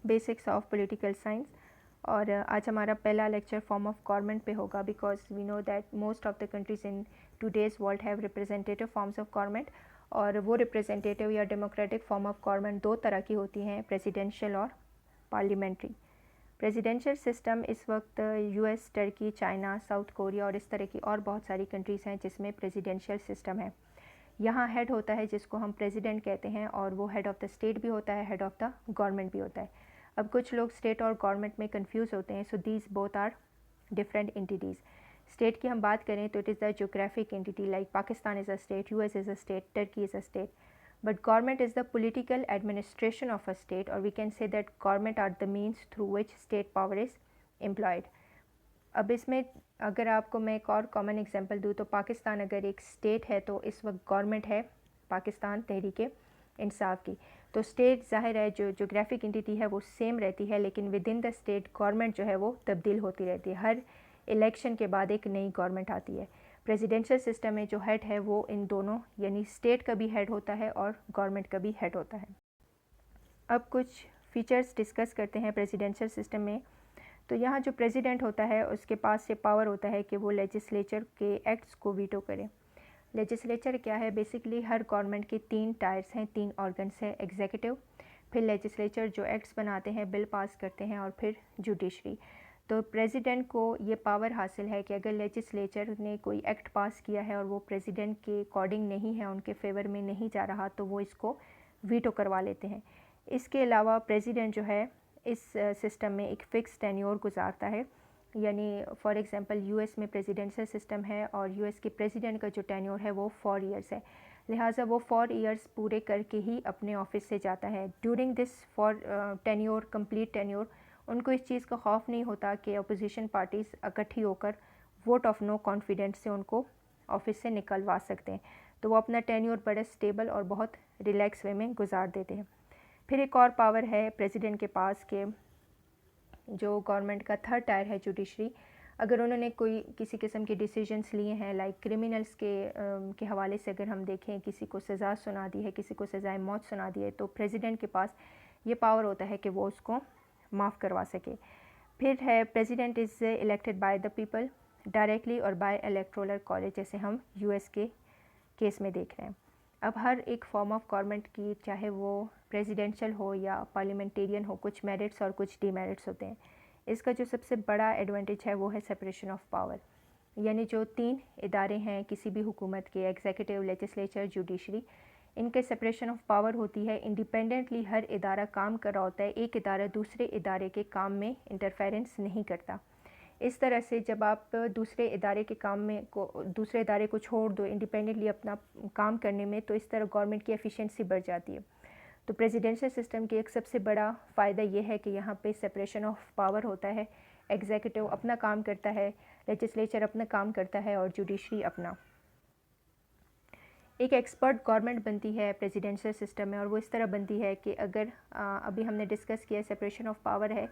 Basics of political science. और आज हमारा पहला लेक्चर फॉर्म ऑफ गवर्नमेंट पे होगा, because we know that most of the countries in today's world have representative forms of government. और वो रिप्रेजेंटेटिव या डेमोक्रेटिक फॉर्म ऑफ गवर्नमेंट दो तरह की होती हैं, प्रेसिडेंशियल और पार्लियामेंट्री। प्रेसिडेंशियल सिस्टम इस वक्त US, Turkey, China, south Korea और इस तरह की और बहुत सारी कंट्रीज़ हैं जिसमें प्रेसिडेंशियल सिस्टम है। यहाँ हेड होता है जिसको हम प्रेसिडेंट कहते हैं, और वो हेड ऑफ़ द स्टेट भी होता है, हेड ऑफ़ द गवर्नमेंट भी होता है। अब कुछ लोग स्टेट और गवर्नमेंट में कंफ्यूज होते हैं, so these both are different entities. State की हम बात करें तो it is the geographic entity, like Pakistan is a state, US is a state, Turkey is a state. But government is the political administration of a state, और we can say that government are the means through which state power is employed. अब इसमें अगर आपको मैं एक और common example दूँ तो पाकिस्तान अगर एक स्टेट है तो इस वक्त गवर्नमेंट है पाकिस्तान तहरीक इंसाफ की। तो स्टेट ज़ाहिर है जो जोग्राफिक एंटिटी है वो सेम रहती है, लेकिन with in the state government जो है वो तब्दील होती रहती है। हर इलेक्शन के बाद एक नई गवर्नमेंट आती है। प्रेसिडेंशियल सिस्टम में जो हेड है वो इन दोनों यानी स्टेट का भी हेड होता है और गवर्नमेंट का भी हेड होता है। अब कुछ फीचर्स डिस्कस करते हैं प्रेसिडेंशियल सिस्टम में। तो यहाँ जो प्रेसिडेंट होता है उसके पास ये पावर होता है कि वो लेजिस्लेचर के एक्ट्स को वीटो करे। लेजिस्लेचर क्या है? बेसिकली हर गवर्नमेंट के 3 टायर्स हैं, 3 ऑर्गन्स हैं, एग्जीक्यूटिव, फिर लेजिस्लेचर जो एक्ट्स बनाते हैं, बिल पास करते हैं, और फिर जुडिशरी। तो प्रेसिडेंट को ये पावर हासिल है कि अगर लेजिस्लेचर ने कोई एक्ट पास किया है और वो प्रेसिडेंट के अकॉर्डिंग नहीं है, उनके फेवर में नहीं जा रहा, तो वो इसको वीटो करवा लेते हैं। इसके अलावा प्रेसिडेंट जो है इस सिस्टम में एक फ़िक्स टेन्योर गुजारता है, यानी फॉर एग्जांपल यूएस में प्रेसिडेंशियल सिस्टम है और यूएस के प्रेसिडेंट का जो टेन्योर है वो 4 इयर्स है, लिहाजा वो 4 इयर्स पूरे करके ही अपने ऑफिस से जाता है। During this for tenure, complete tenure, उनको इस चीज़ का खौफ नहीं होता कि अपोजिशन पार्टीज़ इकट्ठी होकर वोट ऑफ नो कॉन्फिडेंस से उनको ऑफिस से निकलवा सकते हैं। तो वो अपना टेन्योर बड़े स्टेबल और बहुत रिलैक्स वे में गुजार देते हैं। फिर एक और पावर है प्रेसिडेंट के पास के जो गवर्नमेंट का थर्ड टायर है जुडिशरी, अगर उन्होंने कोई किसी किस्म के डिसीजंस लिए हैं, लाइक क्रिमिनल्स के हवाले से अगर हम देखें, किसी को सज़ा सुना दी है, किसी को सज़ाए मौत सुना दी है, तो प्रेसिडेंट के पास ये पावर होता है कि वो उसको माफ़ करवा सके। फिर है president is elected by the people directly और बाय इलेक्टोरल कॉलेज, जैसे हम यूएस के केस में देख रहे हैं। अब हर एक फॉर्म ऑफ गवर्नमेंट की, चाहे वो प्रेसिडेंशियल हो या पार्लियामेंटेरियन हो, कुछ मेरिट्स और कुछ डीमेरिट्स होते हैं। इसका जो सबसे बड़ा एडवांटेज है वो है सेपरेशन ऑफ पावर, यानी जो 3 इदारे हैं किसी भी हुकूमत के, एग्जीक्यूटिव, लेजिस्लेचर, जुडिशरी, इनके सेपरेशन ऑफ पावर होती है। इंडिपेंडेंटली हर इदारा काम कर रहा होता है, एक इदारा दूसरे इदारे के काम में इंटरफेरेंस नहीं करता। इस तरह से जब आप दूसरे इदारे के काम में दूसरे इदारे को छोड़ दो इंडिपेंडेंटली अपना काम करने में, तो इस तरह गवर्नमेंट की एफिशिएंसी बढ़ जाती है। तो प्रेसिडेंशियल सिस्टम की एक सबसे बड़ा फ़ायदा ये है कि यहाँ पे सेपरेशन ऑफ पावर होता है। एग्जीक्यूटिव अपना काम करता है, लेजिस्लेचर अपना काम करता है, और जुडिशरी अपना। एक एक्सपर्ट गवर्नमेंट बनती है प्रेसिडेंशियल सिस्टम में, और वो इस तरह बनती है कि अगर अभी हमने डिस्कस किया सेपरेशन ऑफ पावर है,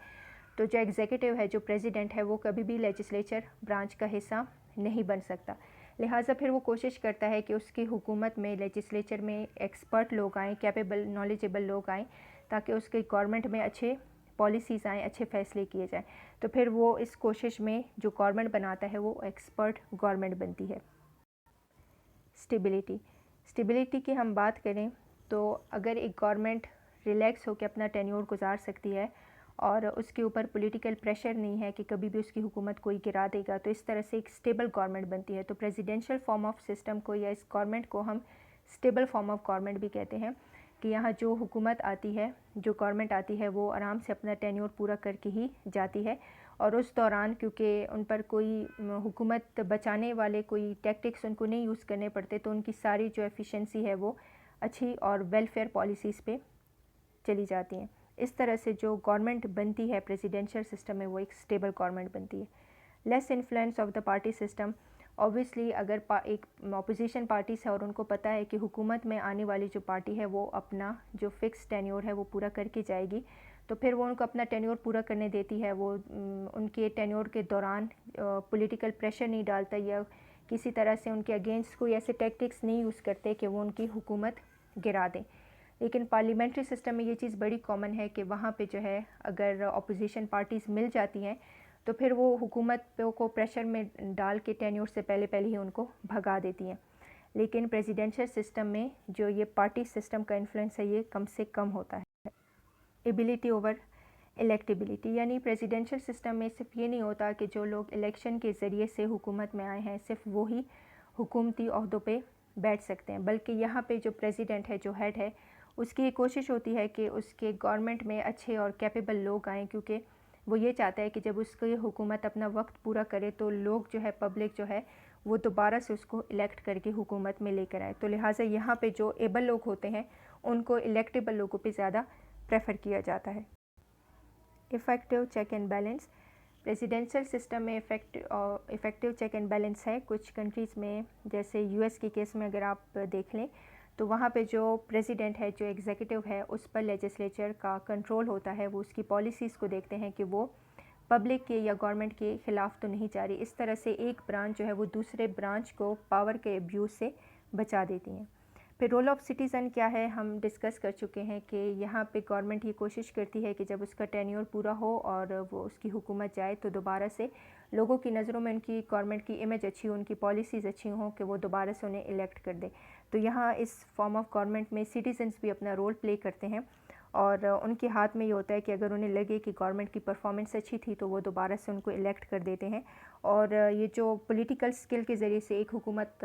तो जो एग्जीक्यूटिव है, जो प्रेसिडेंट है, वो कभी भी लेजिस्लेचर ब्रांच का हिस्सा नहीं बन सकता। लिहाजा फिर वो कोशिश करता है कि उसकी हुकूमत में, लेजिस्लेचर में एक्सपर्ट लोग आएँ, कैपेबल, नॉलेजेबल लोग आएँ, ताकि उसके गवर्नमेंट में अच्छे पॉलिसीज़ आएँ, अच्छे फ़ैसले किए जाएँ। तो फिर वो इस कोशिश में जो गवर्नमेंट बनाता है वो एक्सपर्ट गवर्नमेंट बनती है। स्टेबिलिटी की हम बात करें तो अगर एक गवर्नमेंट रिलैक्स होकर अपना टेन्योर गुजार सकती है और उसके ऊपर पॉलिटिकल प्रेशर नहीं है कि कभी भी उसकी हुकूमत कोई गिरा देगा, तो इस तरह से एक स्टेबल गवर्नमेंट बनती है। तो प्रेसिडेंशियल फॉर्म ऑफ सिस्टम को या इस गवर्नमेंट को हम स्टेबल फॉर्म ऑफ गवर्नमेंट भी कहते हैं, कि यहाँ जो हुकूमत आती है, जो गवर्नमेंट आती है, वो आराम से अपना टेन्योर पूरा करके ही जाती है, और उस दौरान क्योंकि उन पर कोई हुकूमत बचाने वाले कोई टैक्टिक्स उनको नहीं यूज़ करने पड़ते, तो उनकी सारी जो एफिशिएंसी है वो अच्छी और वेलफेयर पॉलिसीज़ पे चली जाती हैं। इस तरह से जो गवर्नमेंट बनती है प्रेसिडेंशियल सिस्टम में, वो एक स्टेबल गवर्नमेंट बनती है। Less influence of the party system, obviously अगर एक अपोजिशन पार्टीज़ है और उनको पता है कि हुकूमत में आने वाली जो पार्टी है वो अपना जो फिक्स टेन्योर है वो पूरा करके जाएगी, तो फिर वो उनको अपना टेन्योर पूरा करने देती है। वो उनके टेन्योर के दौरान पॉलिटिकल प्रेशर नहीं डालता या किसी तरह से उनके अगेंस्ट कोई ऐसे टैक्टिक्स नहीं यूज़ करते कि वो उनकी हुकूमत गिरा दें। लेकिन पार्लियामेंट्री सिस्टम में ये चीज़ बड़ी कॉमन है कि वहाँ पे जो है अगर अपोजिशन पार्टीज़ मिल जाती हैं तो फिर वो हुकूमत को प्रेशर में डाल के टेन्योर से पहले पहले ही उनको भगा देती हैं। लेकिन प्रेसिडेंशियल सिस्टम में जो ये पार्टी सिस्टम का इन्फ्लुएंस है ये कम से कम होता है। एबिलिटी ओवर इलेक्टिबिलिटी, यानी प्रेसिडेंशियल सिस्टम में सिर्फ ये नहीं होता कि जो लोग इलेक्शन के ज़रिए से हुकूमत में आए हैं सिर्फ वो ही हुकूमती ओहदों पे बैठ सकते हैं, बल्कि यहाँ पे जो प्रेसिडेंट है, जो हेड है, उसकी ये कोशिश होती है कि उसके गवर्नमेंट में अच्छे और कैपेबल लोग आएँ, क्योंकि वो ये चाहता है कि जब उसकी हुकूमत अपना वक्त पूरा करे तो लोग जो है, पब्लिक जो है, वो दोबारा से उसको इलेक्ट करके हुकूमत में लेकर आए। तो लिहाजा यहाँ पे जो एबल लोग होते हैं उनको इलेक्टेबल लोगों पे ज़्यादा प्रेफर किया जाता है। Effective check and balance, presidential system में इफ़ेक्टिव चेक एंड बैलेंस है कुछ कंट्रीज़ में, जैसे यूएस के केस में अगर आप देख लें तो वहाँ पे जो प्रेसिडेंट है, जो एग्जीक्यूटिव है, उस पर लेजिस्लेचर का कंट्रोल होता है। वो उसकी पॉलिसीज़ को देखते हैं कि वो पब्लिक के या गवर्नमेंट के ख़िलाफ़ तो नहीं जा रही। इस तरह से एक ब्रांच जो है वो दूसरे ब्रांच को पावर के अब्यूज़ से बचा देती हैं। फिर रोल ऑफ सिटीज़न क्या है, हम डिस्कस कर चुके हैं कि यहाँ पे गवर्नमेंट ये कोशिश करती है कि जब उसका टेन्योर पूरा हो और वो उसकी हुकूमत जाए तो दोबारा से लोगों की नज़रों में उनकी गवर्नमेंट की इमेज अच्छी हो, उनकी पॉलिसीज़ अच्छी हों कि वो दोबारा से उन्हें इलेक्ट कर दे। तो यहाँ इस फॉर्म ऑफ गवर्नमेंट में सिटीजन्स भी अपना रोल प्ले करते हैं और उनके हाथ में ये होता है कि अगर उन्हें लगे कि गवर्नमेंट की परफॉर्मेंस अच्छी थी तो वो दोबारा से उनको इलेक्ट कर देते हैं। और ये जो पॉलिटिकल स्किल के ज़रिए से एक हुकूमत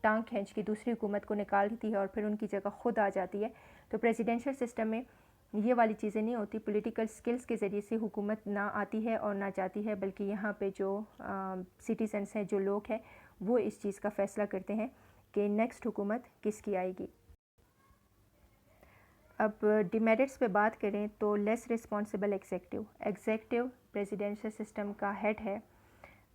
टांग खींच के दूसरी हुकूमत को निकालती है और फिर उनकी जगह खुद आ जाती है, तो प्रेसिडेंशियल सिस्टम में ये वाली चीज़ें नहीं होती। पॉलिटिकल स्किल्स के ज़रिए से हुकूमत ना आती है और ना जाती है, बल्कि यहाँ पे जो सिटीजन्स हैं, जो लोग हैं, वो इस चीज़ का फ़ैसला करते हैं कि नेक्स्ट हुकूमत किसकी आएगी। अब डिमेरिट्स पे बात करें तो less responsible executive presidential system का हेड है,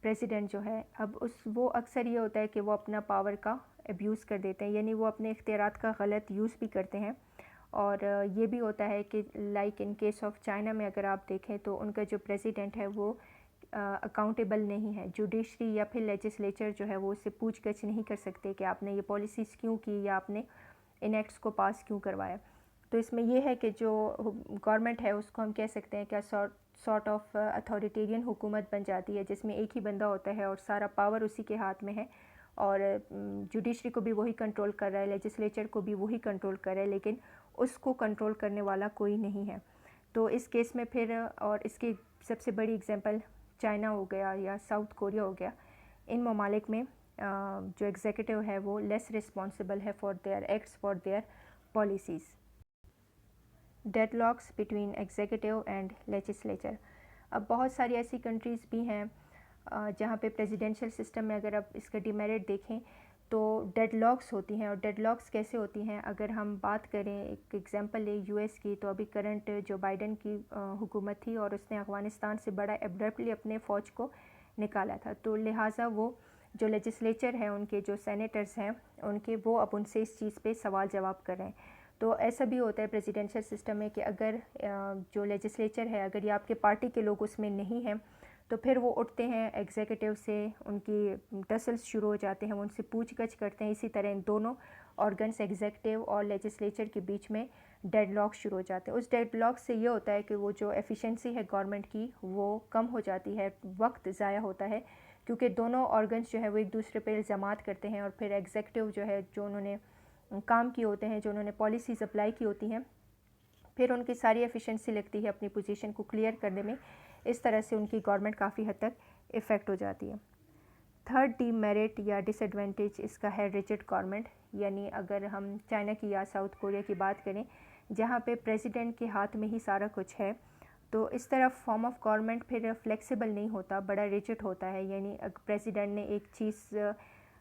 प्रेसिडेंट जो है, अब वो अक्सर ये होता है कि वो अपना पावर का अब्यूज़ कर देते हैं, यानी वो अपने इख्तियारात का गलत यूज़ भी करते हैं। और ये भी होता है कि like in case of China में अगर आप देखें तो उनका जो प्रेसिडेंट है वो अकाउंटेबल नहीं है। जुडिशरी या फिर लेजिस्लेचर जो है वो उससे पूछ गछ नहीं कर सकते कि आपने ये पॉलिसीज़ क्यों की या आपने इन एक्ट्स को पास क्यों करवाया। तो इसमें यह है कि जो गवर्नमेंट है उसको हम कह सकते हैं क्या सॉर्ट ऑफ अथॉरिटेरियन हुकूमत बन जाती है, जिसमें एक ही बंदा होता है और सारा पावर उसी के हाथ में है और जुडिशरी को भी वही कंट्रोल कर रहा है, लेजिस्लेचर को भी वही कंट्रोल कर रहा है, लेकिन उसको कंट्रोल करने वाला कोई नहीं है। तो इस केस में फिर, और इसकी सबसे बड़ी एग्जांपल चाइना हो गया या साउथ कोरिया हो गया, इन ममालिक में जो एग्जीक्यूटिव है वो लेस रिस्पॉन्सिबल है for their acts, for their policies. Deadlocks between executive and legislature, अब बहुत सारी ऐसी कंट्रीज़ भी हैं जहाँ पे प्रेसिडेंशियल सिस्टम में अगर आप इसका डिमेरिट देखें तो डेडलॉक्स होती हैं। और डेडलॉक्स कैसे होती हैं, अगर हम बात करें, एक एग्जांपल ले यूएस की, तो अभी करंट जो बाइडन की हुकूमत थी और उसने अफ़गानिस्तान से बड़ा एब्रप्टली अपने फ़ौज को निकाला था, तो लिहाजा वो जो लेजिस्लेचर है, उनके जो सेनेटर्स हैं उनके, वो अब उनसे इस चीज़ पे सवाल जवाब कर रहे हैं। तो ऐसा भी होता है प्रेसिडेंशियल सिस्टम में कि अगर जो लेजिस्लेचर है, अगर ये आपके पार्टी के लोग उसमें नहीं हैं तो फिर वो उठते हैं एग्जीक्यूटिव से, उनकी टसल्स शुरू हो जाते हैं, वो उनसे पूछगछ करते हैं। इसी तरह इन दोनों ऑर्गन्स, एग्जीक्यूटिव और लेजिस्लेचर के बीच में डेडलॉक शुरू हो जाते हैं। उस डेडलॉक से ये होता है कि वो जो एफिशिएंसी है गवर्नमेंट की वो कम हो जाती है, वक्त ज़ाया होता है, क्योंकि दोनों ऑर्गन्स जो है वो एक दूसरे पर इल्ज़ामात करते हैं और फिर एग्जीक्यूटिव जो है, जो उन्होंने काम किए होते हैं, जो उन्होंने पॉलिसीज़ अप्लाई की होती हैं, फिर उनकी सारी एफिशिएंसी लगती है अपनी पोजीशन को क्लियर करने में। इस तरह से उनकी गवर्नमेंट काफ़ी हद तक इफ़ेक्ट हो जाती है। थर्ड डीमेरिट या डिसएडवांटेज इसका है रिजिड गवर्नमेंट, यानी अगर हम चाइना की या साउथ कोरिया की बात करें जहाँ पे प्रेसिडेंट के हाथ में ही सारा कुछ है, तो इस तरह फॉर्म ऑफ गवर्नमेंट फिर फ्लेक्सिबल नहीं होता, बड़ा रिजिड होता है। यानी प्रेसिडेंट ने एक चीज़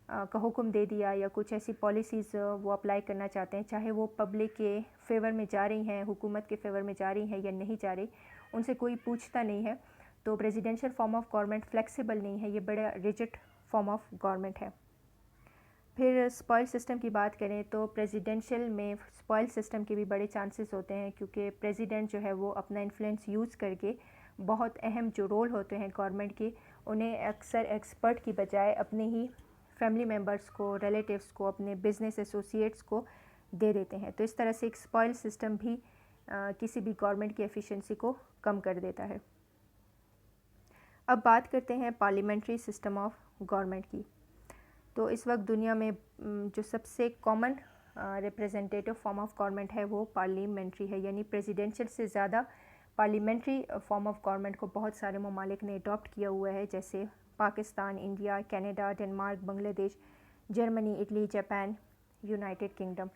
का हुक्म दे दिया या कुछ ऐसी पॉलिसीज़ वो अप्लाई करना चाहते हैं, चाहे वो पब्लिक के फेवर में जा रही हैं, हुकूमत के फेवर में जा रही हैं या नहीं जा रही, उनसे कोई पूछता नहीं है। तो presidential form of government flexible नहीं है, ये बड़ा रिजिड फॉर्म ऑफ गवर्नमेंट है। फिर स्पॉइल सिस्टम की बात करें तो प्रेसिडेंशियल में स्पॉइल सिस्टम के भी बड़े चांसेस होते हैं, क्योंकि प्रेसिडेंट जो है वो अपना इन्फ्लुएंस यूज़ करके बहुत अहम जो रोल होते हैं गवर्नमेंट के, उन्हें अक्सर एक्सपर्ट की बजाय अपने ही फैमिली मेम्बर्स को, रिलेटिव्स को, अपने बिज़नेस एसोसिएट्स को दे देते हैं। तो इस तरह से एक स्पॉइल सिस्टम भी किसी भी गवर्नमेंट की एफिशिएंसी को कम कर देता है। अब बात करते हैं पार्लियामेंट्री सिस्टम ऑफ गवर्नमेंट की। तो इस वक्त दुनिया में जो सबसे common representative form of government है वो पार्लियामेंट्री है, यानी प्रेसिडेंशियल से ज़्यादा पार्लियामेंट्री फॉर्म ऑफ गवर्नमेंट को बहुत सारे ममालिक ने अडॉप्ट किया हुआ है, जैसे Pakistan, India, Canada, Denmark, Bangladesh, Germany, Italy, Japan, United kingdom.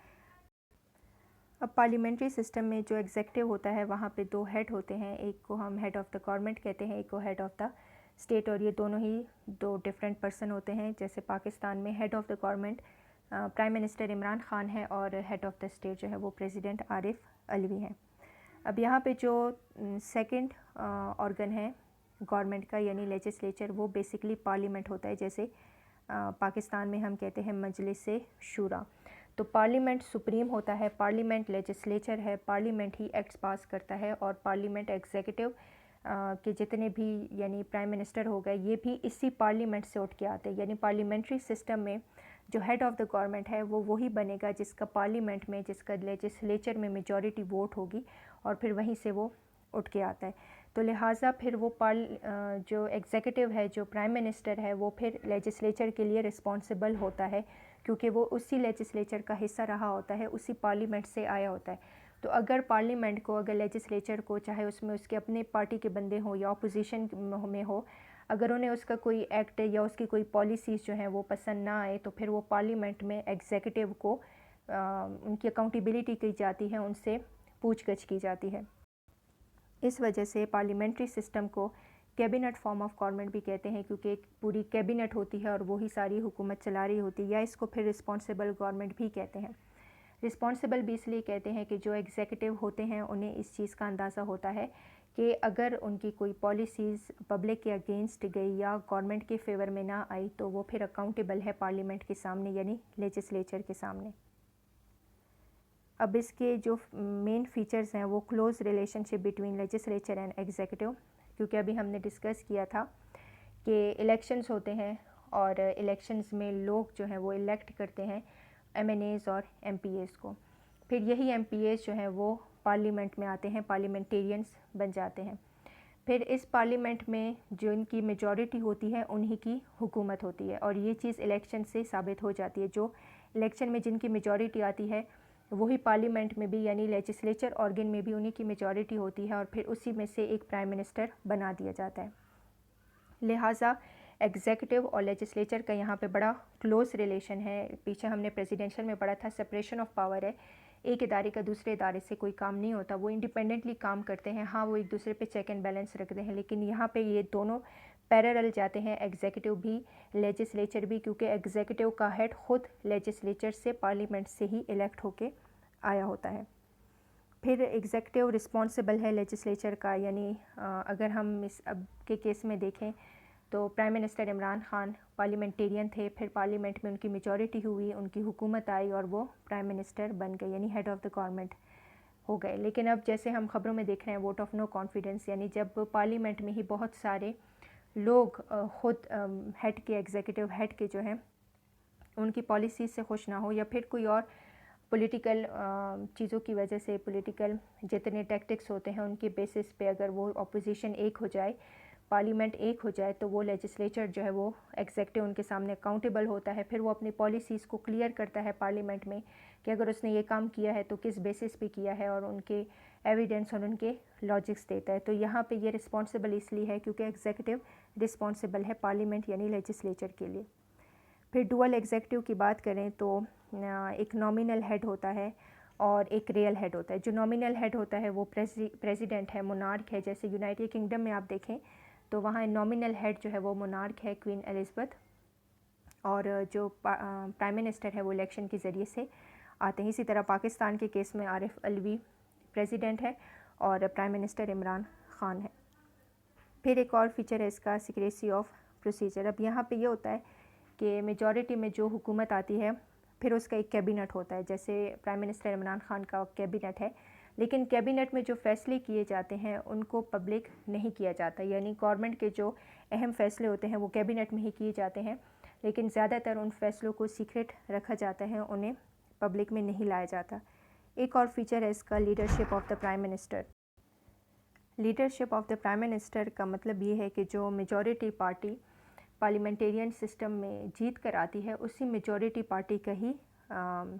अब पार्लियामेंट्री सिस्टम में जो एग्जेक्टिव होता है वहाँ पे दो हेड होते हैं, एक को हम हेड ऑफ़ द गवर्नमेंट कहते हैं, एक को हेड ऑफ़ द स्टेट, और ये दोनों ही दो डिफरेंट पर्सन होते हैं। जैसे पाकिस्तान में head of the government prime minister Imran Khan है और हेड ऑफ़ द स्टेट जो है वो प्रेसिडेंट आरिफ अलवी हैं। अब यहाँ पे जो सेकंड ऑर्गन है गवर्नमेंट का यानी लेजिस्लेचर, वो बेसिकली पार्लियामेंट होता है। जैसे पाकिस्तान में हम कहते हैं मजलिस शूरा। तो पार्लियामेंट सुप्रीम होता है, पार्लियामेंट लेजिस्लेचर है, पार्लियामेंट ही एक्ट्स पास करता है, और पार्लियामेंट एग्जीक्यूटिव के जितने भी यानी प्राइम मिनिस्टर हो गए ये भी इसी पार्लियामेंट से उठ के आते हैं। यानी पार्लियामेंट्री सिस्टम में जो हेड ऑफ़ द गवर्नमेंट है वो वही बनेगा जिसका पार्लियामेंट में, जिसका लेजिस्लेचर में मेजॉरिटी वोट होगी, और फिर वहीं से वो उठ के आता है। तो लिहाजा फिर वो जो एग्जीक्यूटिव है, जो प्राइम मिनिस्टर है, वो फिर लेजिस्लेचर के लिए रिस्पॉन्सिबल होता है, क्योंकि वो उसी लेजिस्लेचर का हिस्सा रहा होता है, उसी पार्लियामेंट से आया होता है। तो अगर पार्लियामेंट को, अगर लेजिस्लेचर को, चाहे उसमें उसके अपने पार्टी के बंदे हों या अपोजिशन में हो, अगर उन्हें उसका कोई एक्ट या उसकी कोई पॉलिसीज़ जो हैं वो पसंद ना आए, तो फिर वो पार्लियामेंट में एग्जीक्यूटिव को उनकी अकाउंटेबिलिटी की जाती है, उनसे पूछगछ की जाती है। इस वजह से पार्लियामेंट्री सिस्टम को कैबिनेट फॉर्म ऑफ गवर्नमेंट भी कहते हैं, क्योंकि एक पूरी कैबिनेट होती है और वही सारी हुकूमत चला रही होती है, या इसको फिर रिस्पॉन्सिबल गवर्नमेंट भी कहते हैं। रिस्पॉन्सिबल भी इसलिए कहते हैं कि जो एग्जीक्यूटिव होते हैं उन्हें इस चीज़ का अंदाज़ा होता है कि अगर उनकी कोई पॉलिसीज़ पब्लिक के अगेंस्ट गई या गवर्नमेंट के फेवर में ना आई, तो वो फिर अकाउंटेबल है पार्लियामेंट के सामने यानी लेजिस्लेचर के सामने। अब इसके जो मेन फीचर्स हैं वो close relationship between legislature and executive, क्योंकि अभी हमने डिस्कस किया था कि इलेक्शंस होते हैं और इलेक्शंस में लोग जो हैं वो इलेक्ट करते हैं एमएनएज़ और एमपीएज़ को। फिर यही एमपीएज़ जो हैं वो पार्लियामेंट में आते हैं, पार्लियामेंटेरियंस बन जाते हैं। फिर इस पार्लियामेंट में जो इनकी मेजॉरिटी होती है उन्हीं की हुकूमत होती है, और ये चीज़ इलेक्शन से साबित हो जाती है। जो इलेक्शन में जिनकी मेजॉरिटी आती है वही पार्लियामेंट में भी यानी लेजिस्लेचर ऑर्गन में भी उन्हीं की मेजॉरिटी होती है, और फिर उसी में से एक प्राइम मिनिस्टर बना दिया जाता है। लिहाजा एग्जीक्यूटिव और लेजिस्लेचर का यहाँ पे बड़ा क्लोज रिलेशन है। पीछे हमने प्रेसिडेंशियल में पढ़ा था सेपरेशन ऑफ पावर है, एक इदारे का दूसरे इदारे से कोई काम नहीं होता, वो इंडिपेंडेंटली काम करते हैं। हाँ, वो एक दूसरे पे चेक एंड बैलेंस रखते हैं, लेकिन यहाँ पे ये दोनों पैरेलल जाते हैं, एग्जीक्यूटिव भी लेजिस्लेचर भी, क्योंकि एग्जीक्यूटिव का हेड खुद लेजिस्लेचर से, पार्लियामेंट से ही इलेक्ट होके आया होता है। फिर एग्जीक्यूटिव रिस्पॉन्सिबल है लेजिस्लेचर का, यानी अगर हम इस अब के केस में देखें तो prime minister Imran Khan parliamentarian थे, फिर पार्लियामेंट में उनकी मेजॉरिटी हुई, उनकी हुकूमत आई और वो प्राइम मिनिस्टर बन गए यानी हेड ऑफ़ द गवर्नमेंट हो गए। लेकिन अब जैसे हम खबरों में देख रहे हैं वोट ऑफ नो कॉन्फिडेंस, यानी जब पार्लियामेंट में ही बहुत सारे लोग ख़ुद हेड के, एग्जीक्यूटिव हेड के जो हैं उनकी पॉलिसी से खुश ना हो, या फिर कोई और पॉलिटिकल चीज़ों की वजह से, पॉलिटिकल जितने टैक्टिक्स होते हैं उनके बेसिस पे अगर वो अपोजिशन एक हो जाए, पार्लियामेंट एक हो जाए, तो वो लेजिस्लेचर जो है वो एग्जीक्यूटिव उनके सामने अकाउंटेबल होता है। फिर वो अपनी पॉलिसीज़ को क्लियर करता है पार्लियामेंट में कि अगर उसने ये काम किया है तो किस बेसिस पे किया है, और उनके एविडेंस और उनके लॉजिक्स देता है। तो यहाँ पे ये रिस्पॉन्सिबल इसलिए है क्योंकि एग्जीक्यूटिव रिस्पॉन्सिबल है पार्लियामेंट यानी लेजिस्लेचर के लिए। फिर डुअल एग्जीक्यूटिव की बात करें तो एक नॉमिनल हेड होता है और एक रियल हेड होता है। जो नॉमिनल हेड होता है वो प्रेसिडेंट है, मोनार्क है। जैसे यूनाइटेड किंगडम में आप देखें तो वहाँ नॉमिनल हेड जो है वो मोनार्क है, क्वीन एलिज़ाबेथ, और जो प्राइम मिनिस्टर है वो इलेक्शन के ज़रिए से आते हैं। इसी तरह पाकिस्तान के केस में आरिफ अलवी प्रेसिडेंट है और प्राइम मिनिस्टर इमरान खान है। फिर एक और फीचर है इसका, सीक्रेसी ऑफ प्रोसीजर। अब यहाँ पे ये होता है कि मेजॉरिटी में जो हुकूमत आती है फिर उसका एक कैबिनेट होता है। जैसे प्राइम मिनिस्टर इमरान खान का कैबिनेट है, लेकिन कैबिनेट में जो फ़ैसले किए जाते हैं उनको पब्लिक नहीं किया जाता, यानी गवर्नमेंट के जो अहम फ़ैसले होते हैं वो कैबिनेट में ही किए जाते हैं, लेकिन ज़्यादातर उन फैसलों को सीक्रेट रखा जाता है, उन्हें पब्लिक में नहीं लाया जाता। एक और फीचर है इसका leadership of the prime minister. Leadership of the prime minister का मतलब ये है कि जो मेजॉरिटी पार्टी पार्लियामेंटेरियन सिस्टम में जीत कर आती है उसी मेजॉरिटी पार्टी का ही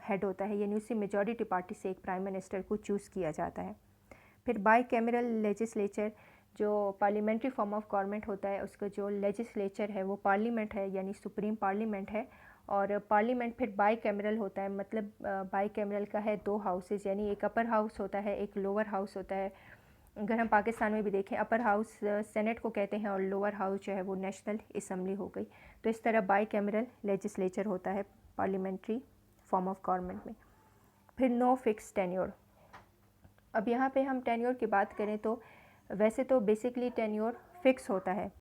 हेड होता है, यानी उसी मेजॉरिटी पार्टी से एक प्राइम मिनिस्टर को चूज़ किया जाता है। फिर बाई कैमरल लेजिस्लेचर, जो पार्लियामेंट्री फॉर्म ऑफ गवर्नमेंट होता है उसका जो लेजिस्लेचर है वो पार्लियामेंट है, यानी सुप्रीम पार्लियामेंट है। और पार्लियामेंट फिर बाई कैमरल होता है, मतलब बाई कैमरल का है दो हाउसेस, यानी एक अपर हाउस होता है एक लोअर हाउस होता है। अगर हम पाकिस्तान में भी देखें अपर हाउस सेनेट को कहते हैं और लोअर हाउस जो है वो नेशनल असम्बली हो गई। तो इस तरह बाई कैमरल लेजिस्लेचर होता है पार्लियामेंट्री फॉर्म ऑफ गवर्नमेंट में। फिर नो फिक्स टेन्योर। अब यहाँ पे हम टेन्योर की बात करें तो वैसे तो बेसिकली टेन्योर फिक्स होता है।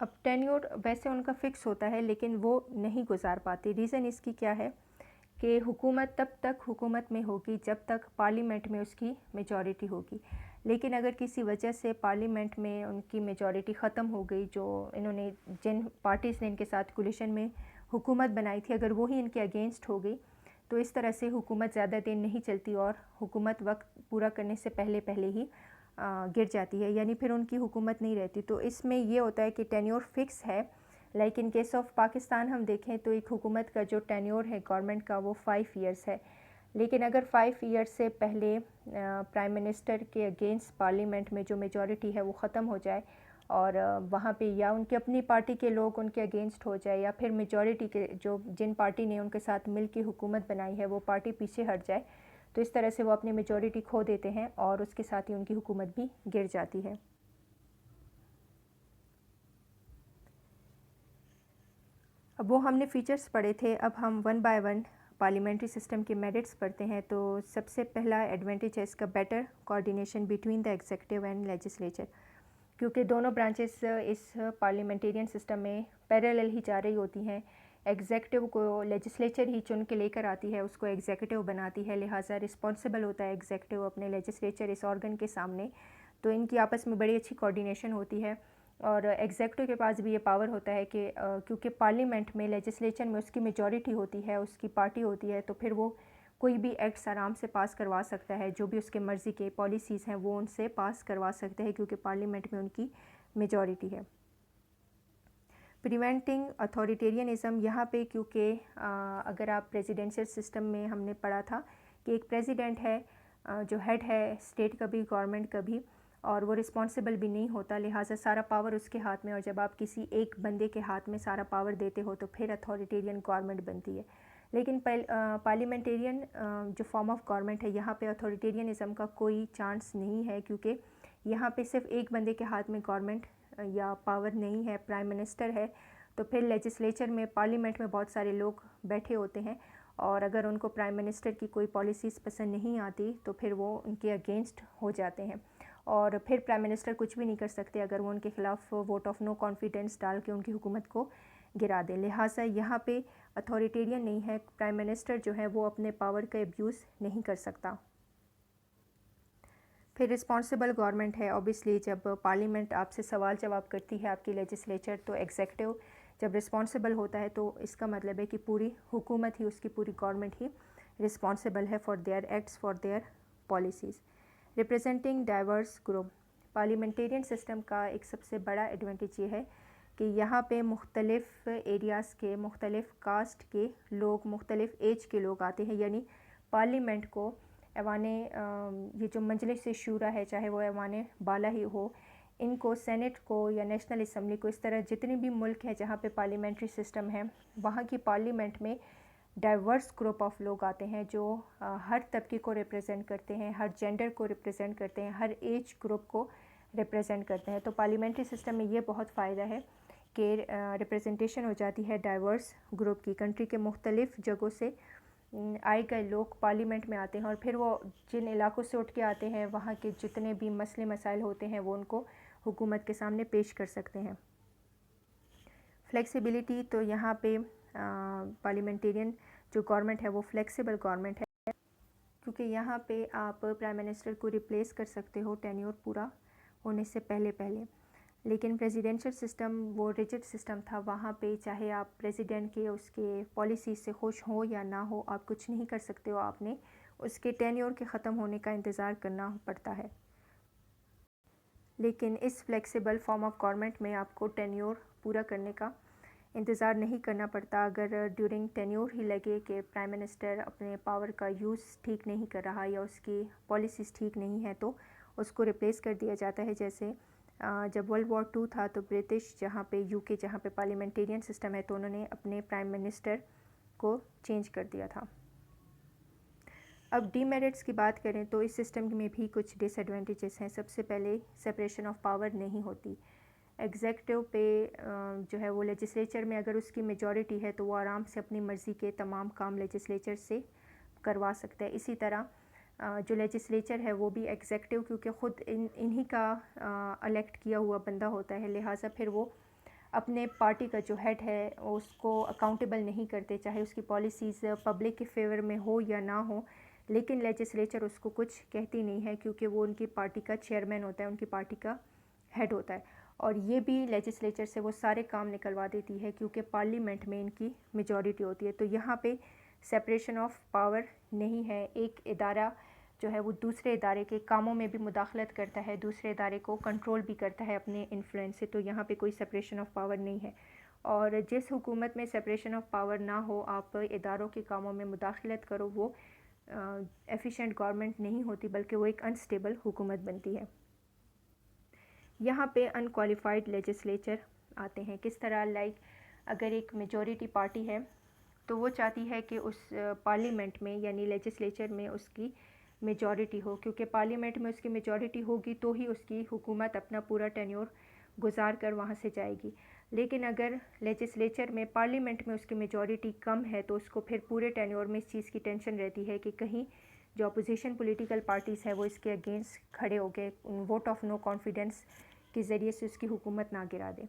अब टेन्योर वैसे उनका फिक्स होता है लेकिन वो नहीं गुजार पाती। रीज़न इसकी क्या है कि हुकूमत तब तक हुकूमत में होगी जब तक पार्लियामेंट में उसकी मेजॉरिटी होगी। लेकिन अगर किसी वजह से पार्लियामेंट में उनकी मेजॉरिटी ख़त्म हो गई, जो इन्होंने जिन पार्टीज़ ने इनके साथ कोलिशन में हुकूमत बनाई थी, अगर वही इनके अगेंस्ट हो गई तो इस तरह से हुकूमत ज़्यादा दिन नहीं चलती और हुकूमत वक्त पूरा करने से पहले पहले ही गिर जाती है, यानी फिर उनकी हुकूमत नहीं रहती। तो इसमें ये होता है कि टेन्योर फिक्स है। Like in case of Pakistan हम देखें तो एक हुकूमत का जो टेन्योर है गवर्नमेंट का वो 5 ईयर्स है। लेकिन अगर 5 ईयर्स से पहले प्राइम मिनिस्टर के अगेंस्ट पार्लियामेंट में जो मेजॉरिटी है वो ख़त्म हो जाए और वहाँ पे या उनकी अपनी पार्टी के लोग उनके अगेंस्ट हो जाए या फिर मेजॉरिटी के जो जिन पार्टी ने उनके साथ मिल के हुकूमत बनाई है वो पार्टी पीछे हट जाए, तो इस तरह से वो अपनी मेजॉरिटी खो देते हैं और उसके साथ ही उनकी हुकूमत भी गिर जाती है। अब वो हमने फ़ीचर्स पढ़े थे, अब हम one by one parliamentary system के मेरिट्स पढ़ते हैं। तो सबसे पहला एडवांटेज है इसका better coordination between the executive and legislature, क्योंकि दोनों ब्रांचेस इस पार्लियामेंटेरियन सिस्टम में पैरेलल ही जा रही होती हैं। एग्जीक्यूटिव को लेजिस्लेचर ही चुन के लेकर आती है, उसको एग्जीक्यूटिव बनाती है, लिहाजा रिस्पॉन्सिबल होता है एग्जीक्यूटिव अपने लेजिस्लेचर इस ऑर्गन के सामने। तो इनकी आपस में बड़ी अच्छी कोऑर्डिनेशन होती है और एग्जीक्यूटिव के पास भी ये पावर होता है कि क्योंकि पार्लियामेंट में लेजिस्लेचर में उसकी मेजॉरिटी होती है, उसकी पार्टी होती है, तो फिर वो कोई भी एक्ट्स आराम से पास करवा सकता है, जो भी उसके मर्ज़ी के पॉलिसीज़ हैं वो उनसे पास करवा सकते हैं क्योंकि पार्लियामेंट में उनकी मेजॉरिटी है। प्रिवेंटिंग अथॉरिटेरियनिज़म, यहाँ पे क्योंकि अगर आप प्रेसिडेंशियल सिस्टम में हमने पढ़ा था कि एक प्रेसिडेंट है जो हेड है स्टेट का भी गवर्नमेंट का भी, और वो रिस्पॉन्सिबल भी नहीं होता, लिहाजा सारा पावर उसके हाथ में। और जब आप किसी एक बंदे के हाथ में सारा पावर देते हो तो फिर अथॉरिटेरियन गवर्नमेंट बनती है। लेकिन पार्लियामेंटेरियन जो फॉर्म ऑफ गवर्नमेंट है यहाँ पे अथॉरिटेरियनिज़म का कोई चांस नहीं है, क्योंकि यहाँ पे सिर्फ एक बंदे के हाथ में गवर्नमेंट या पावर नहीं है, प्राइम मिनिस्टर है। तो फिर लेजिस्लेचर में पार्लियामेंट में बहुत सारे लोग बैठे होते हैं और अगर उनको प्राइम मिनिस्टर की कोई पॉलिसीज़ पसंद नहीं आती तो फिर वो उनके अगेंस्ट हो जाते हैं और फिर प्राइम मिनिस्टर कुछ भी नहीं कर सकते अगर वो उनके ख़िलाफ़ वोट ऑफ नो कॉन्फिडेंस डाल के उनकी हुकूमत को गिरा दें। लिहाजा यहाँ पे अथॉरिटेरियन नहीं है, प्राइम मिनिस्टर जो है वो अपने पावर का अब्यूज़ नहीं कर सकता। फिर रिस्पॉन्सिबल गवर्नमेंट है। ऑब्वियसली जब पार्लियामेंट आपसे सवाल जवाब करती है आपकी लेजिस्लेचर, तो एग्जीक्यूटिव जब रिस्पॉन्सिबल होता है तो इसका मतलब है कि पूरी हुकूमत ही, उसकी पूरी गवर्नमेंट ही रिस्पॉन्सिबल है for their acts, for their policies. Representing diverse group, parliamentarian system का एक सबसे बड़ा एडवांटेज ये है कि यहाँ पे मुख्तलिफ़ एरियाज़ के, मुख्तलिफ़ कास्ट के लोग, मुख्तलिफ़ एज के लोग आते हैं, यानी पार्लियामेंट को ऐवाने ये जो मजलिस शूरा है, चाहे वो ऐवाने बाला ही हो, इनको सेनेट को या नेशनल असम्बली को, इस तरह जितने भी मुल्क हैं जहाँ पे पार्लियामेंट्री सिस्टम है वहाँ की पार्लियामेंट में डाइवर्स ग्रुप ऑफ लोग आते हैं जो हर तबके को रिप्रेजेंट करते हैं, हर जेंडर को रिप्रेजेंट करते हैं, हर एज ग्रुप को रिप्रेजेंट करते हैं। तो पार्लियामेंट्री सिस्टम में ये बहुत फ़ायदा है कि रिप्रेजेंटेशन हो जाती है डाइवर्स ग्रुप की। कंट्री के मुख्तलिफ़ जगहों से आए गए लोग पार्लियामेंट में आते हैं और फिर वो जिन इलाकों से उठ के आते हैं वहाँ के जितने भी मसले मसाइल होते हैं वो उनको हुकूमत के सामने पेश कर सकते हैं। फ्लेक्सिबिलिटी, तो यहाँ पे पार्लियामेंटेरियन जो गवर्नमेंट है वो फ्लेक्सिबल गवर्नमेंट है, क्योंकि यहाँ पे आप प्राइम मिनिस्टर को रिप्लेस कर सकते हो टेन्योर पूरा होने से पहले पहले। लेकिन प्रेसिडेंशियल सिस्टम वो रिजिड सिस्टम था, वहाँ पे चाहे आप प्रेसिडेंट के उसके पॉलिसी से खुश हो या ना हो, आप कुछ नहीं कर सकते हो, आपने उसके टेन्योर के ख़त्म होने का इंतज़ार करना पड़ता है। लेकिन इस फ्लेक्सिबल फॉर्म ऑफ गवर्नमेंट में आपको टेन्योर पूरा करने का इंतज़ार नहीं करना पड़ता। अगर ड्यूरिंग टेन्योर ही लगे कि प्राइम मिनिस्टर अपने पावर का यूज़ ठीक नहीं कर रहा या उसकी पॉलिसीज़ ठीक नहीं है, तो उसको रिप्लेस कर दिया जाता है। जैसे जब वर्ल्ड वॉर 2 था तो ब्रिटिश जहाँ पे यूके जहाँ पे पार्लियामेंटेरियन सिस्टम है, तो उन्होंने अपने प्राइम मिनिस्टर को चेंज कर दिया था। अब डीमेरिट्स की बात करें तो इस सिस्टम में भी कुछ डिसएडवांटेजेस हैं। सबसे पहले सेपरेशन ऑफ पावर नहीं होती। एग्जेक्टिव पे जो है वो लेजिस्लेचर में अगर उसकी मेजॉरिटी है तो वो आराम से अपनी मर्ज़ी के तमाम काम लेजिस्लेचर से करवा सकता है। इसी तरह जो लेजिस्लेचर है वो भी एग्जेक्टिव, क्योंकि ख़ुद इन्हीं का इलेक्ट किया हुआ बंदा होता है, लिहाजा फिर वो अपने पार्टी का जो हेड है उसको अकाउंटेबल नहीं करते, चाहे उसकी पॉलिसीज़ पब्लिक के फेवर में हो या ना हो। लेकिन लेजिस्लेचर उसको कुछ कहती नहीं है, क्योंकि वो उनकी पार्टी का चेयरमैन होता है, उनकी पार्टी का हेड होता है। और ये भी लेजिस्लेचर से वो सारे काम निकलवा देती है, क्योंकि पार्लियामेंट में इनकी मेजॉरिटी होती है। तो यहाँ पे सेपरेशन ऑफ पावर नहीं है। एक इदारा जो है वो दूसरे इदारे के कामों में भी मुदाखलत करता है, दूसरे इदारे को कंट्रोल भी करता है अपने इन्फ्लुएंस से। तो यहाँ पे कोई सेपरेशन ऑफ पावर नहीं है। और जिस हुकूमत में सेपरेशन ऑफ पावर ना हो, आप इदारों के कामों में मुदाखलत करो, वो एफिशिएंट गवर्नमेंट नहीं होती, बल्कि वो एक अनस्टेबल हुकूमत बनती है। यहाँ पे अनक्वालिफाइड लेजिस्लेचर आते हैं। किस तरह? लाइक अगर एक मेजॉरिटी पार्टी है तो वो चाहती है कि उस पार्लियामेंट में यानी लेजिस्लेचर में उसकी मेजॉरिटी हो, क्योंकि पार्लियामेंट में उसकी मेजॉरिटी होगी तो ही उसकी हुकूमत अपना पूरा टेन्योर गुजार कर वहाँ से जाएगी। लेकिन अगर लेजिस्लेचर में पार्लियामेंट में उसकी मेजॉरिटी कम है तो उसको फिर पूरे टेन्योर में इस चीज़ की टेंशन रहती है कि कहीं जो अपोजिशन पॉलिटिकल पार्टीज़ है वो इसके अगेंस्ट खड़े हो गए, वोट ऑफ नो कॉन्फिडेंस के ज़रिए से उसकी हुकूमत ना गिरा दे।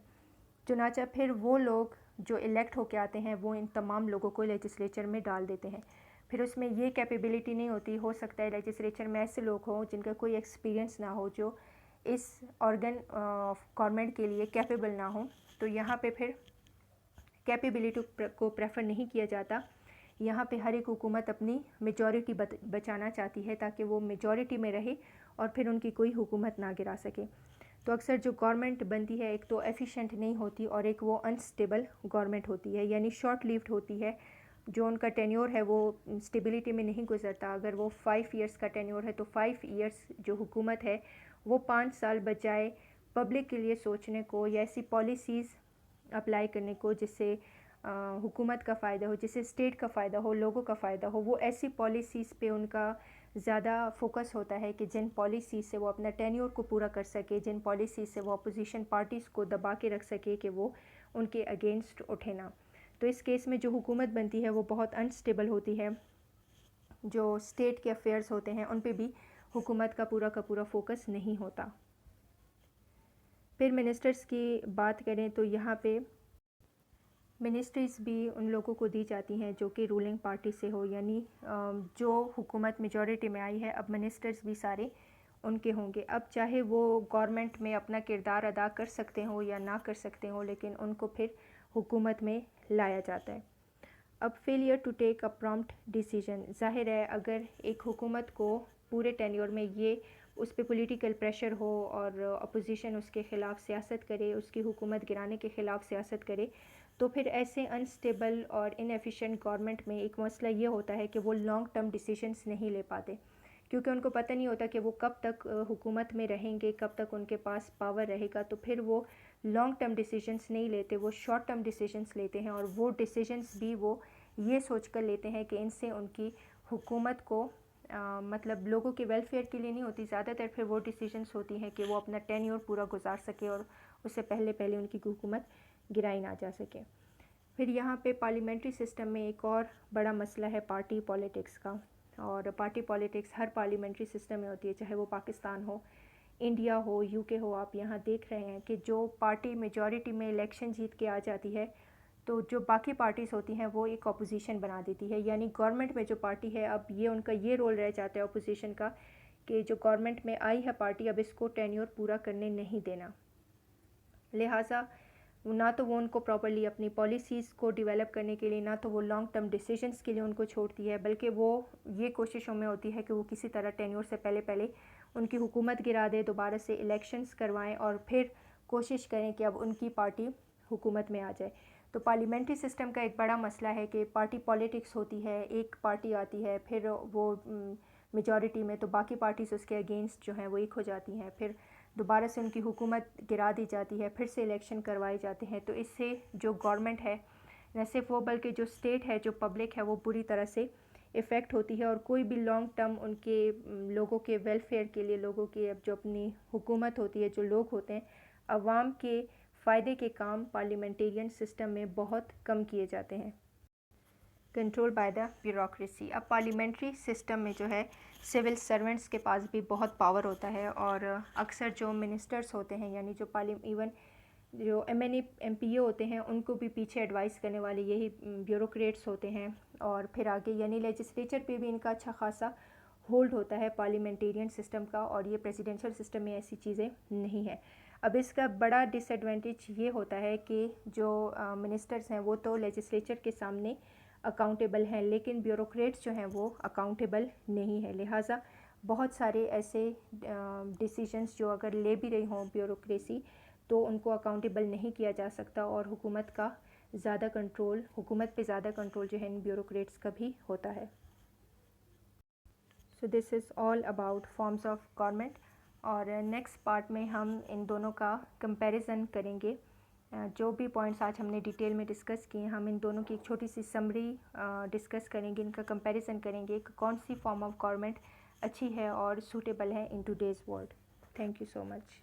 चुनाचा फिर वो लोग जो इलेक्ट होके आते हैं वो इन तमाम लोगों को लेजिस्लेचर में डाल देते हैं। फिर उसमें ये कैपेबिलिटी नहीं होती, हो सकता है लेजिस्लेचर में ऐसे लोग हों जिनका कोई एक्सपीरियंस ना हो, जो इस ऑर्गन गवर्नमेंट के लिए कैपेबल ना हो। तो यहाँ पे फिर कैपेबिलिटी को प्रेफर नहीं किया जाता। यहाँ पे हर एक हुकूमत अपनी मेजॉरिटी बचाना चाहती है ताकि वो मेजॉरिटी में रहे और फिर उनकी कोई हुकूमत ना गिरा सके। तो अक्सर जो गवर्नमेंट बनती है एक तो एफिशिएंट नहीं होती और एक वो अनस्टेबल गवर्नमेंट होती है, यानी शॉर्ट लिव्ड होती है। जो उनका टेन्योर है वो स्टेबिलिटी में नहीं गुजरता। अगर वो 5 इयर्स का टेन्योर है तो 5 इयर्स जो हुकूमत है वो 5 साल बजाय पब्लिक के लिए सोचने को या ऐसी पॉलिसीज़ अप्लाई करने को जिससे हुकूमत का फ़ायदा हो, जिससे स्टेट का फ़ायदा हो, लोगों का फ़ायदा हो, वो ऐसी पॉलिसीज़ पे उनका ज़्यादा फोकस होता है कि जिन पॉलिसी से वो अपना टेन्योर को पूरा कर सके, जिन पॉलिसी से वो अपोजिशन पार्टीज़ को दबा के रख सके कि वो उनके अगेंस्ट उठे ना। तो इस केस में जो हुकूमत बनती है वो बहुत अनस्टेबल होती है। जो स्टेट के अफेयर्स होते हैं उन पे भी हुकूमत का पूरा फोकस नहीं होता। फिर मिनिस्टर्स की बात करें तो यहाँ पे मिनिस्ट्रीज़ भी उन लोगों को दी जाती हैं जो कि रूलिंग पार्टी से हो, यानी जो हुकूमत मेजॉरिटी में आई है, अब मिनिस्टर्स भी सारे उनके होंगे। अब चाहे वो गवर्नमेंट में अपना किरदार अदा कर सकते हो या ना कर सकते हो, लेकिन उनको फिर हुकूमत में लाया जाता है। अब failure to take a prompt decision, ज़ाहिर है अगर एक हुकूमत को पूरे टेन्योर में ये उस पर पॉलिटिकल प्रेशर हो और अपोजिशन उसके ख़िलाफ़ सियासत करे, उसकी हुकूमत गिराने के ख़िलाफ़ सियासत करे, तो फिर ऐसे अनस्टेबल और इनएफिशिएंट गवर्नमेंट में एक मसला ये होता है कि वो लॉन्ग टर्म डिसीजंस नहीं ले पाते, क्योंकि उनको पता नहीं होता कि वो कब तक हुकूमत में रहेंगे, कब तक उनके पास पावर रहेगा। तो फिर वो लॉन्ग टर्म डिसीजंस नहीं लेते, वो शॉर्ट टर्म डिसीजंस लेते हैं। और वो डिसीजंस भी वो ये सोच कर लेते हैं कि इनसे उनकी हुकूमत को मतलब लोगों के वेलफेयर के लिए नहीं होती। ज़्यादातर फिर वो डिसीजंस होती हैं कि वो अपना टेन्योर पूरा गुजार सके और उससे पहले पहले उनकी हुकूमत गिराई ना जा सके। फिर यहाँ पे पार्लियामेंट्री सिस्टम में एक और बड़ा मसला है पार्टी पॉलिटिक्स का। और पार्टी पॉलिटिक्स हर पार्लियामेंट्री सिस्टम में होती है, चाहे वो पाकिस्तान हो, इंडिया हो, यूके हो। आप यहाँ देख रहे हैं कि जो पार्टी मेजॉरिटी में इलेक्शन जीत के आ जाती है तो जो बाकी पार्टीज़ होती हैं वो एक अपोजिशन बना देती है, यानी गवर्नमेंट में जो पार्टी है अब ये उनका ये रोल रह जाता है अपोजिशन का कि जो गवर्नमेंट में आई है पार्टी अब इसको टेन्योर पूरा करने नहीं देना। लिहाजा ना तो वो उनको प्रॉपर्ली अपनी पॉलिसीज़ को डेवलप करने के लिए, ना तो वो लॉन्ग टर्म डिसीजंस के लिए उनको छोड़ती है, बल्कि वो ये कोशिशों में होती है कि वो किसी तरह टेन्योर से पहले पहले उनकी हुकूमत गिरा दे, दोबारा से इलेक्शंस करवाएं और फिर कोशिश करें कि अब उनकी पार्टी हुकूमत में आ जाए। तो पार्लियामेंट्री सिस्टम का एक बड़ा मसला है कि पार्टी पॉलिटिक्स होती है, एक पार्टी आती है, फिर वो मेजॉरिटी में, तो बाकी पार्टीज़ उसके अगेंस्ट जो हैं वो एक हो जाती हैं, फिर दोबारा से उनकी हुकूमत गिरा दी जाती है, फिर से इलेक्शन करवाए जाते हैं। तो इससे जो गवर्नमेंट है, न सिर्फ वो बल्कि जो स्टेट है, जो पब्लिक है, वो बुरी तरह से इफ़ेक्ट होती है और कोई भी लॉन्ग टर्म उनके लोगों के वेलफेयर के लिए, लोगों की अब जो अपनी हुकूमत होती है, जो लोग होते हैं, अवाम के फ़ायदे के काम पार्लियामेंटेरियन सिस्टम में बहुत कम किए जाते हैं। Control by the bureaucracy. अब पार्लियामेंट्री सिस्टम में जो है सिविल सर्वेंट्स के पास भी बहुत पावर होता है और अक्सर जो मिनिस्टर्स होते हैं, यानी जो इवन जो MPA होते हैं, उनको भी पीछे एडवाइस करने वाले यही ब्यूरोक्रेट्स होते हैं। और फिर आगे यानी लेजिस्लेचर पे भी इनका अच्छा खासा होल्ड होता है पार्लियामेंटेरियन सिस्टम का, और ये प्रेसिडेंशियल सिस्टम में ऐसी चीज़ें नहीं है। अब इसका बड़ा डिसएडवांटेज ये होता है कि जो मिनिस्टर्स हैं वो तो लेजिस्लेचर के सामने अकाउंटेबल हैं, लेकिन ब्यूरोक्रेट्स जो हैं वो अकाउंटेबल नहीं है। लिहाजा बहुत सारे ऐसे डिसीजंस जो अगर ले भी रही हों ब्यूरोक्रेसी, तो उनको अकाउंटेबल नहीं किया जा सकता और हुकूमत पे ज़्यादा कंट्रोल जो है इन ब्यूरोक्रेट्स का भी होता है। So this is all about forms of government, और नेक्स्ट पार्ट में हम इन दोनों का कंपैरिजन करेंगे। जो भी पॉइंट्स आज हमने डिटेल में डिस्कस किए, हम इन दोनों की एक छोटी सी समरी डिस्कस करेंगे, इनका कंपैरिजन करेंगे कि कौन सी फॉर्म ऑफ गवर्नमेंट अच्छी है और सूटेबल है in today's world. Thank you so much.